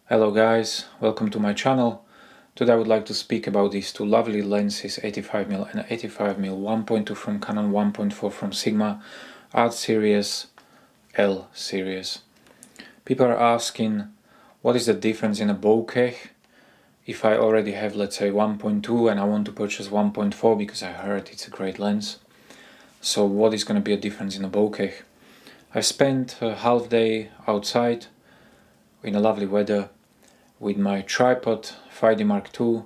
Hello guys, welcome to my channel. Today I would like to speak about these two lovely lenses, 85mm and 85mm 1.2 from Canon, 1.4 from Sigma, Art series, L series. People are asking what is the difference in a bokeh if I already have, let's say, 1.2 and I want to purchase 1.4 because I heard it's a great lens. So what is going to be a difference in a bokeh? I spent a half day outside in a lovely weather with my tripod 5D Mark II.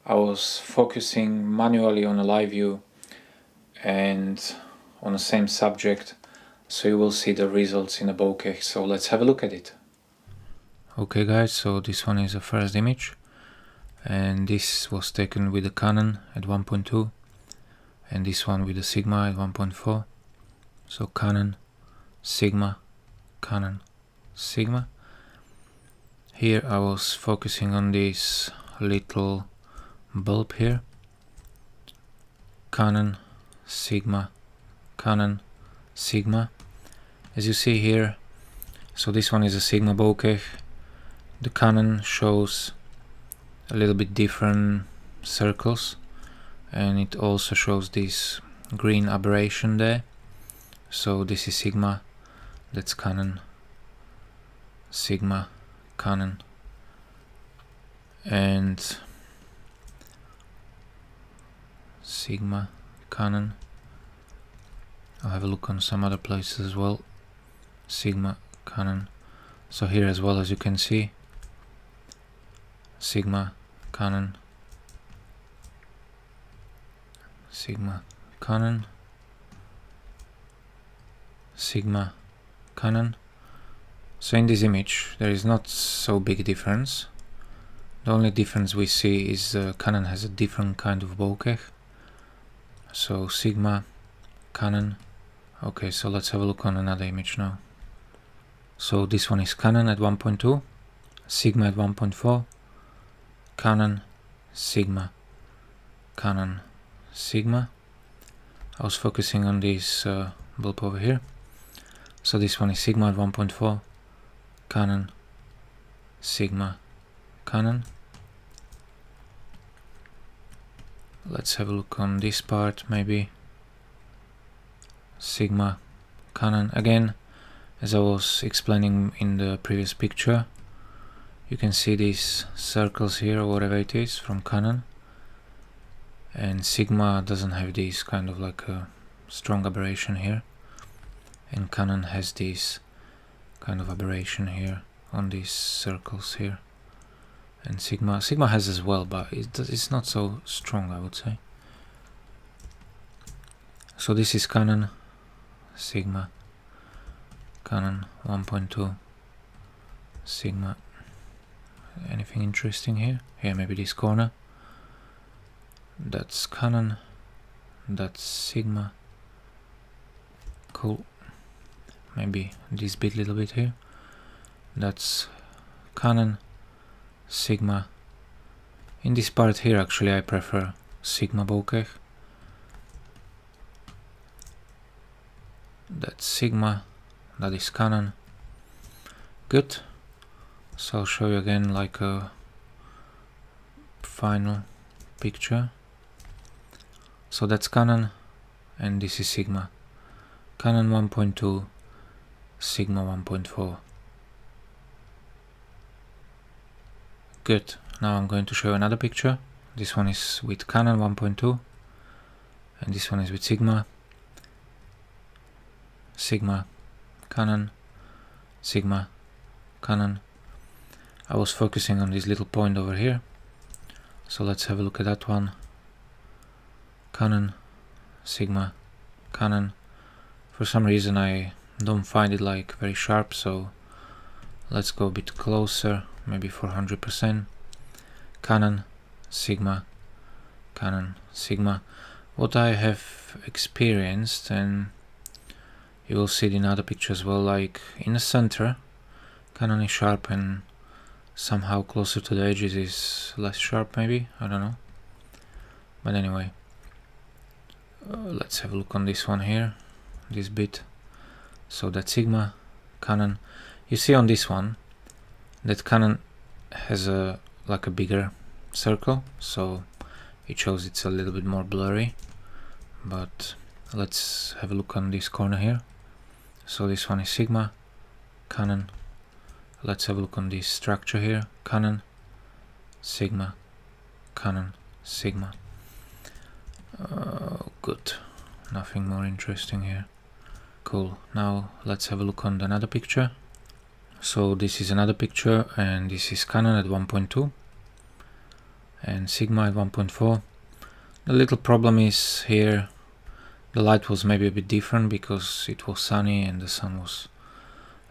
I was focusing manually on a live view and on the same subject, so you will see the results in a bokeh. So let's have a look at it. Okay guys, so this one is the first image, and this was taken with the Canon at 1.2 and this one with the Sigma at 1.4. So Canon, Sigma, Canon, Sigma. Here I was focusing on this little bulb here. Canon, Sigma, Canon, Sigma. As you see here, so this one is a Sigma bokeh. The Canon shows a little bit different circles, and it also shows this green aberration there. So this is Sigma, that's Canon, Sigma, Canon, and Sigma, Canon. I'll have a look on some other places as well. Sigma, Canon. So here as well, as you can see, Sigma, Canon, Sigma, Canon, Sigma, Canon. So in this image there is not so big difference. The only difference we see is Canon has a different kind of bokeh. So Sigma, Canon. Okay, so let's have a look on another image now. So this one is Canon at 1.2, Sigma at 1.4, Canon, Sigma, Canon, Sigma. I was focusing on this bulb over here. So this one is Sigma at 1.4, Canon, Sigma, Canon. Let's have a look on this part, maybe. Sigma, Canon. Again, as I was explaining in the previous picture, you can see these circles here, or whatever it is, from Canon. And Sigma doesn't have this kind of like a strong aberration here, and Canon has this kind of aberration here on these circles here. And Sigma has as well, but it's not so strong, I would say. So this is Canon, Sigma, Canon 1.2, Sigma. Anything interesting here? Here, maybe this corner. That's Canon, that's Sigma. Cool. Maybe this bit, little bit here. That's Canon, Sigma. In this part here, actually, I prefer Sigma bokeh. That's Sigma, that is Canon. Good. So I'll show you again like a final picture. So that's Canon, and this is Sigma. Canon 1.2, Sigma 1.4. Good. Now I'm going to show you another picture. This one is with Canon 1.2 and this one is with Sigma. Sigma, Canon, Sigma, Canon. I was focusing on this little point over here, so let's have a look at that one. Canon, Sigma, Canon. For some reason I don't find it like very sharp, so let's go a bit closer, maybe 400%. Canon, Sigma, Canon, Sigma. What I have experienced, and you will see it in other pictures as well, like in the center Canon is sharp and somehow closer to the edges is less sharp, maybe, I don't know. But anyway, let's have a look on this one here, this bit. So that's Sigma, Canon. You see on this one that Canon has a like a bigger circle, so it shows it's a little bit more blurry. But let's have a look on this corner here. So this one is Sigma, Canon. Let's have a look on this structure here. Canon, Sigma, Canon, Sigma. Good. Nothing more interesting here. Cool. Now let's have a look on another picture. So this is another picture, and this is Canon at 1.2 and Sigma at 1.4. The little problem is here the light was maybe a bit different because it was sunny and the sun was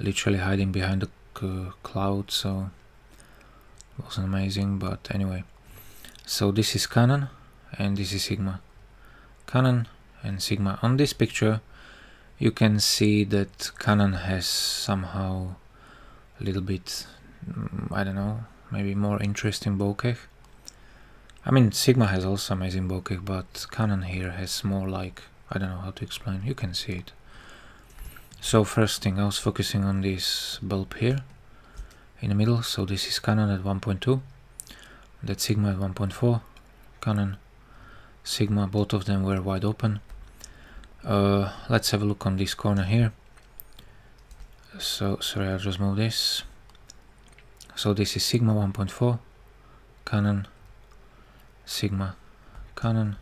literally hiding behind the cloud, so it wasn't amazing. But anyway, so this is Canon and this is Sigma. Canon and Sigma. On this picture you can see that Canon has somehow a little bit, I don't know, maybe more interesting bokeh. I mean, Sigma has also amazing bokeh, but Canon here has more like, I don't know how to explain, you can see it. So first thing, I was focusing on this bulb here in the middle. So this is Canon at 1.2, that's Sigma at 1.4, Canon, Sigma, both of them were wide open. Let's have a look on this corner here. So sorry, I'll just move this. So this is Sigma 1.4, Canon, Sigma, Canon.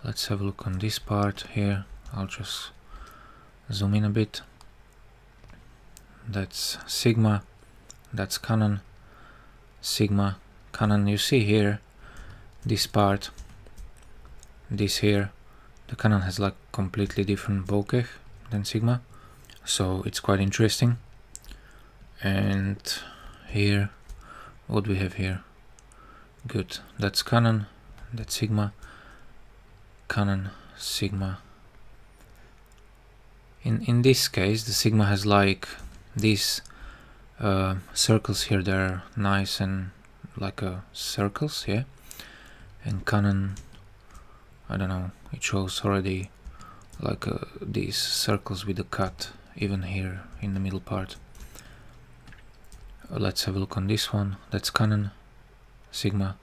Let's have a look on this part here. I'll just zoom in a bit. That's Sigma, that's Canon, Sigma, Canon. You see here this part, this here, the Canon has like completely different bokeh than Sigma, so it's quite interesting. And here, what do we have here? Good, that's Canon, that's Sigma, Canon, Sigma. In this case, the Sigma has like these circles here. They're nice and like circles, yeah. And Canon, I don't know, it shows already like these circles with a cut even here in the middle part. Let's have a look on this one. That's Canon, Sigma,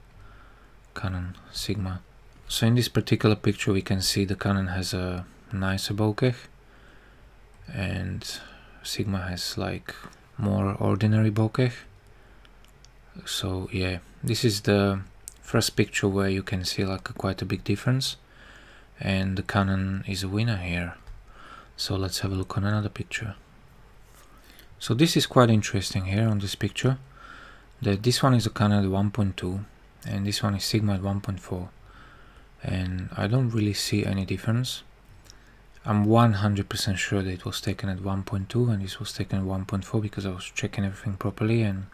Canon, Sigma. So in this particular picture we can see the Canon has a nicer bokeh and Sigma has like more ordinary bokeh. So yeah, this is the first picture where you can see like quite a big difference, and the Canon is a winner here. So let's have a look on another picture. So this is quite interesting here on this picture, that this one is a Canon at 1.2 and this one is Sigma at 1.4, and I don't really see any difference. I'm 100% sure that it was taken at 1.2 and this was taken at 1.4 because I was checking everything properly, and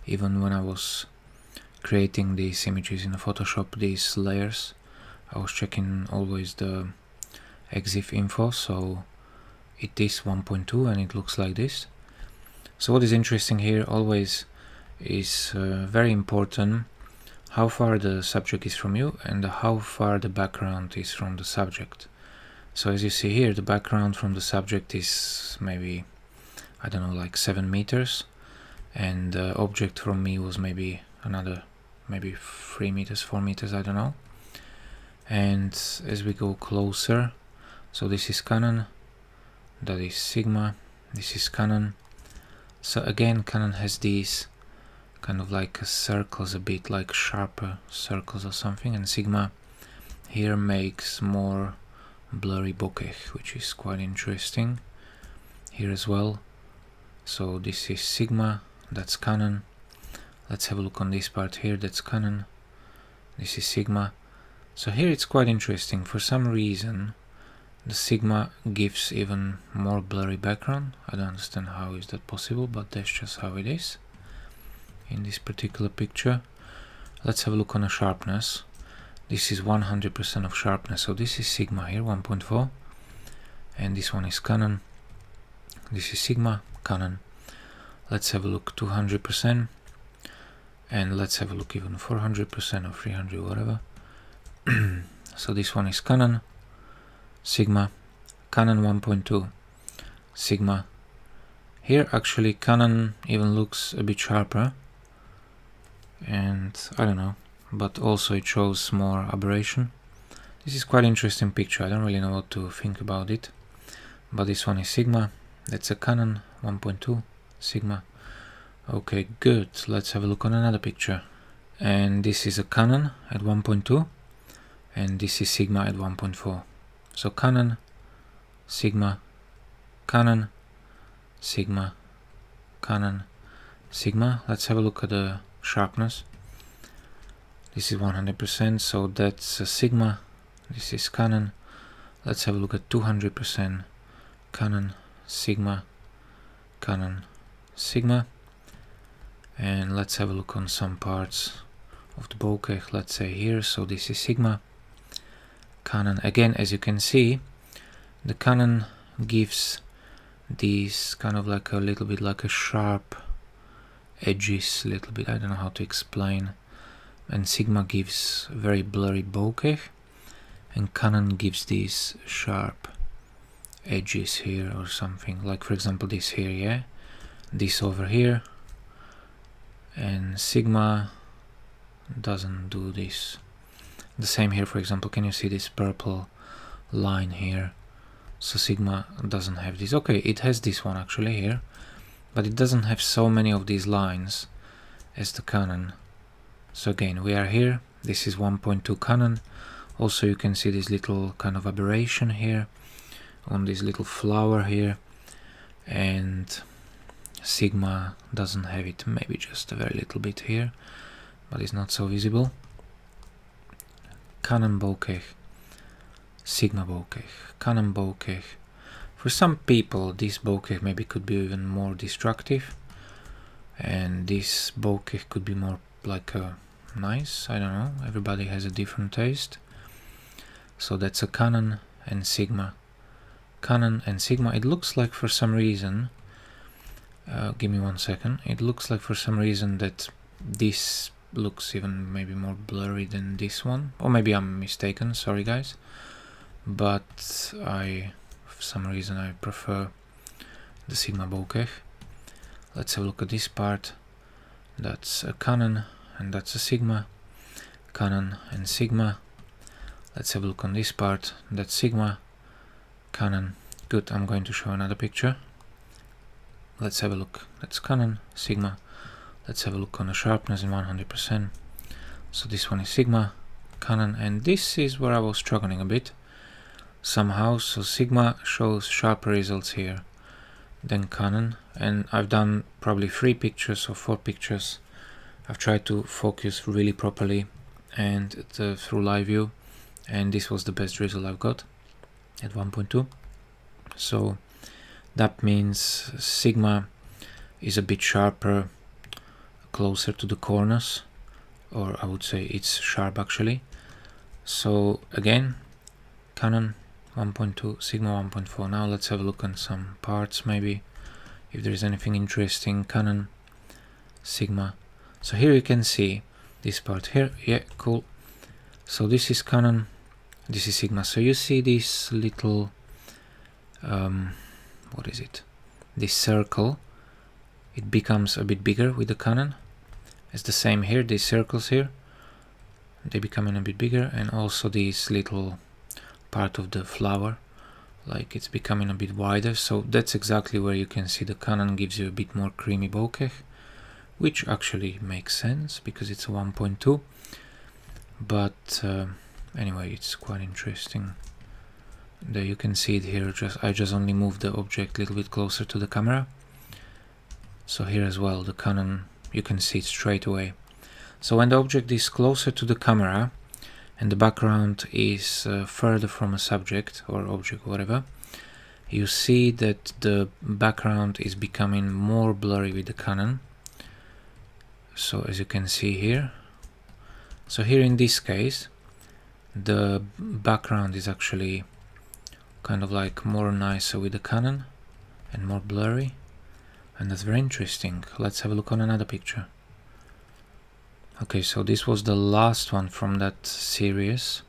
even when I was creating these images in Photoshop, these layers, I was checking always the EXIF info, so it is 1.2 and it looks like this. So what is interesting here always is very important how far the subject is from you and how far the background is from the subject. So as you see here, the background from the subject is maybe, I don't know, like 7 meters, and the object from me was maybe another, maybe 3 meters, 4 meters, I don't know. And as we go closer, so this is Canon, that is Sigma, this is Canon. So again, Canon has these kind of like circles, a bit like sharper circles or something, and Sigma here makes more blurry bokeh, which is quite interesting here as well. So this is Sigma, that's Canon. Let's have a look on this part here, that's Canon, this is Sigma. So here it's quite interesting. For some reason the Sigma gives even more blurry background. I don't understand how is that possible, but that's just how it is in this particular picture. Let's have a look on the sharpness. This is 100% of sharpness, so this is Sigma here, 1.4, and this one is Canon, this is Sigma, Canon. Let's have a look 200%, and let's have a look even 400% or 300, whatever. So this one is Canon, Sigma, Canon 1.2, Sigma. Here actually Canon even looks a bit sharper, and I don't know, but also it shows more aberration. This is quite interesting picture. I don't really know what to think about it, but this one is Sigma. That's a Canon 1.2 Sigma. Okay, good. Let's have a look on another picture. And this is a Canon at 1.2, and this is Sigma at 1.4. So Canon, Sigma, Canon, Sigma, Canon, Sigma. Let's have a look at the sharpness. This is 100%, so that's a Sigma. This is Canon. Let's have a look at 200%. Canon, Sigma, Canon, Sigma. And let's have a look on some parts of the bokeh, let's say here. So this is Sigma, Canon. Again, as you can see, the Canon gives these kind of like a little bit like a sharp edges, little bit, I don't know how to explain. And Sigma gives very blurry bokeh, and Canon gives these sharp edges here or something, like for example this here, yeah, this over here. And Sigma doesn't do this. The same here, for example, can you see this purple line here? So Sigma doesn't have this. Okay, it has this one actually here, but it doesn't have so many of these lines as the Canon. So again, we are here. This is 1.2 Canon. Also you can see this little kind of aberration here on this little flower here, and Sigma doesn't have it, maybe just a very little bit here, but it's not so visible. Canon bokeh, Sigma bokeh, Canon bokeh. For some people this bokeh maybe could be even more destructive, and this bokeh could be more like a nice, I don't know, everybody has a different taste. So that's a Canon and Sigma. Canon and Sigma. It looks like for some reason, give me 1 second, it looks like for some reason that this looks even maybe more blurry than this one, or maybe I'm mistaken, sorry guys, but for some reason I prefer the Sigma bokeh. Let's have a look at this part. That's a Canon and that's a Sigma. Canon and Sigma. Let's have a look on this part. That's Sigma, Canon. Good, I'm going to show another picture. Let's have a look. That's Canon, Sigma. Let's have a look on the sharpness in 100%. So this one is Sigma, Canon, and this is where I was struggling a bit somehow. So Sigma shows sharper results here than Canon, and I've done probably 3 pictures or 4 pictures. I've tried to focus really properly and through live view, and this was the best result I've got at 1.2. So that means Sigma is a bit sharper, closer to the corners, or I would say it's sharp actually. So again, Canon 1.2, Sigma 1.4. Now let's have a look on some parts, maybe if there is anything interesting. Canon, Sigma. So here you can see this part here. Yeah, cool. So this is Canon, this is Sigma. So you see this little what is it, this circle, it becomes a bit bigger with the Canon. It's the same here, these circles here, they becoming a bit bigger, and also this little part of the flower, like it's becoming a bit wider. So that's exactly where you can see the Canon gives you a bit more creamy bokeh, which actually makes sense because it's a 1.2. But anyway, it's quite interesting. There you can see it here. I just only moved the object a little bit closer to the camera. So here as well, the Canon, you can see it straight away. So when the object is closer to the camera and the background is further from a subject or object, whatever, you see that the background is becoming more blurry with the Canon. So as you can see here, so here in this case, the background is actually kind of like more nicer with the Canon and more blurry, and that's very interesting. Let's have a look on another picture. Okay, so this was the last one from that series.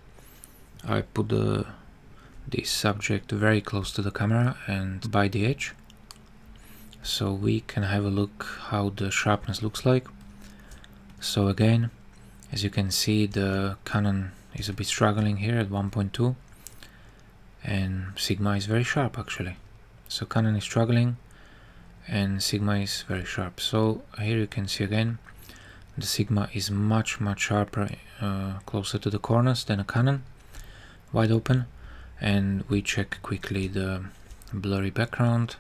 I put this subject very close to the camera and by the edge. so we can have a look how the sharpness looks like. So again, as you can see, the Canon is a bit struggling here at 1.2, and Sigma is very sharp actually. So Canon is struggling and Sigma is very sharp. So here you can see again the Sigma is much sharper, closer to the corners than a Canon, wide open. And we check quickly the blurry background.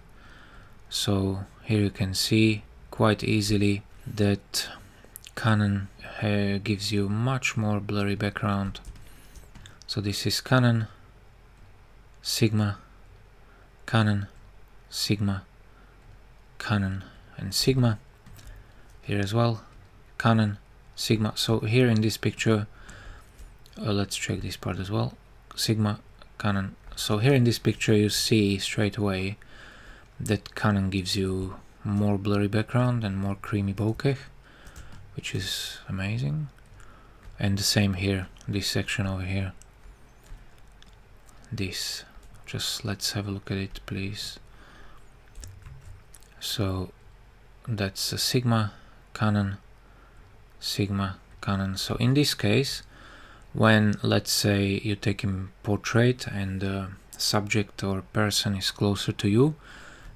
So here you can see quite easily that Canon gives you much more blurry background. So this is Canon, Sigma, Canon, Sigma, Canon, and Sigma. Here as well, Canon, Sigma. So here in this picture, let's check this part as well, Sigma, Canon. So here in this picture you see straight away that Canon gives you more blurry background and more creamy bokeh, which is amazing. And the same here, this section over here, this, just let's have a look at it please. So that's a Sigma, Canon, Sigma, Canon. So in this case, when let's say you're taking portrait and the subject or person is closer to you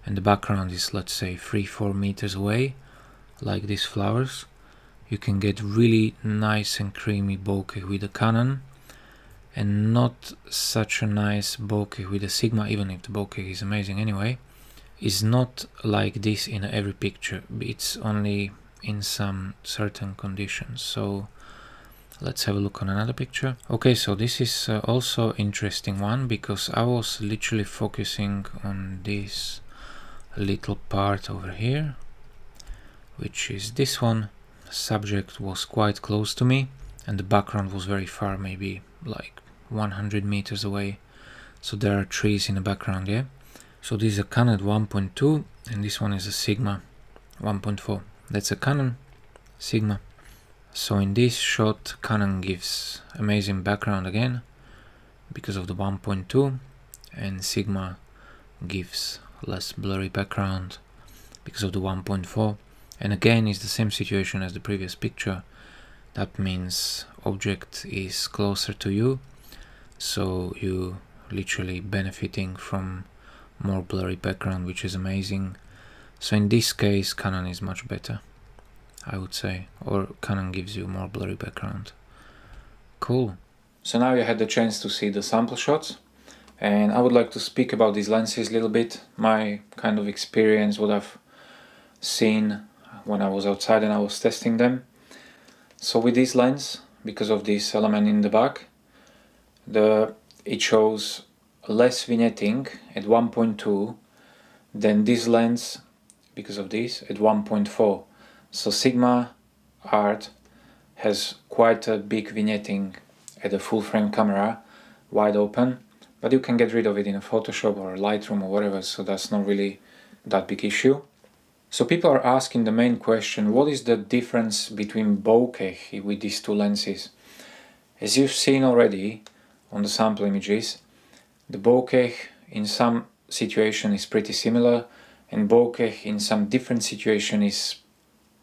and the background is, let's say, 3-4 meters away, like these flowers, you can get really nice and creamy bokeh with the Canon, and not such a nice bokeh with the Sigma, even if the bokeh is amazing anyway. Is not like this in every picture, it's only in some certain conditions. So let's have a look on another picture. Okay, so this is also interesting one, because I was literally focusing on this little part over here, which is this one. Subject was quite close to me and the background was very far, maybe like 100 meters away. So there are trees in the background, yeah. So this is a Canon 1.2 and this one is a Sigma 1.4. That's a Canon, Sigma. So in this shot Canon gives amazing background again because of the 1.2, and Sigma gives less blurry background because of the 1.4. And again it's the same situation as the previous picture. That means object is closer to you, so you literally benefiting from more blurry background, which is amazing. So in this case Canon is much better, I would say, or Canon gives you more blurry background. Cool. So now you had the chance to see the sample shots, and I would like to speak about these lenses a little bit, my kind of experience, what I've seen when I was outside and I was testing them. So with this lens, because of this element in the back, it shows less vignetting at 1.2 than this lens, because of this, at 1.4. So Sigma Art has quite a big vignetting at a full frame camera, wide open, but you can get rid of it in a Photoshop or Lightroom or whatever, so that's not really that big issue. So people are asking the main question, what is the difference between bokeh with these two lenses? As you've seen already on the sample images, the bokeh in some situation is pretty similar, and bokeh in some different situation is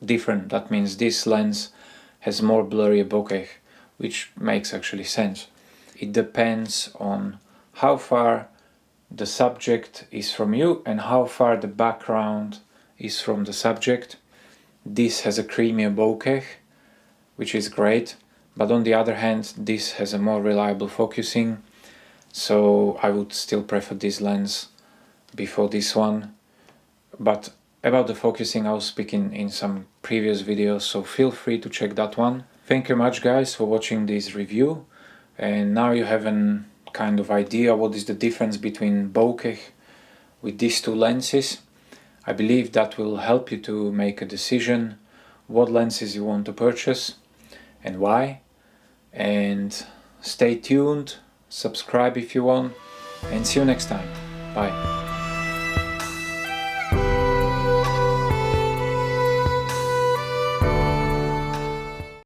different. That means this lens has more blurry bokeh, which makes actually sense. It depends on how far the subject is from you and how far the background is from the subject. This has a creamier bokeh, which is great, but on the other hand this has a more reliable focusing, so I would still prefer this lens before this one. But about the focusing I was speaking in some previous videos, so feel free to check that one. Thank you much guys for watching this review, and now you have an kind of idea what is the difference between bokeh with these two lenses. I believe that will help you to make a decision what lenses you want to purchase and why. And stay tuned, subscribe if you want, and see you next time. Bye.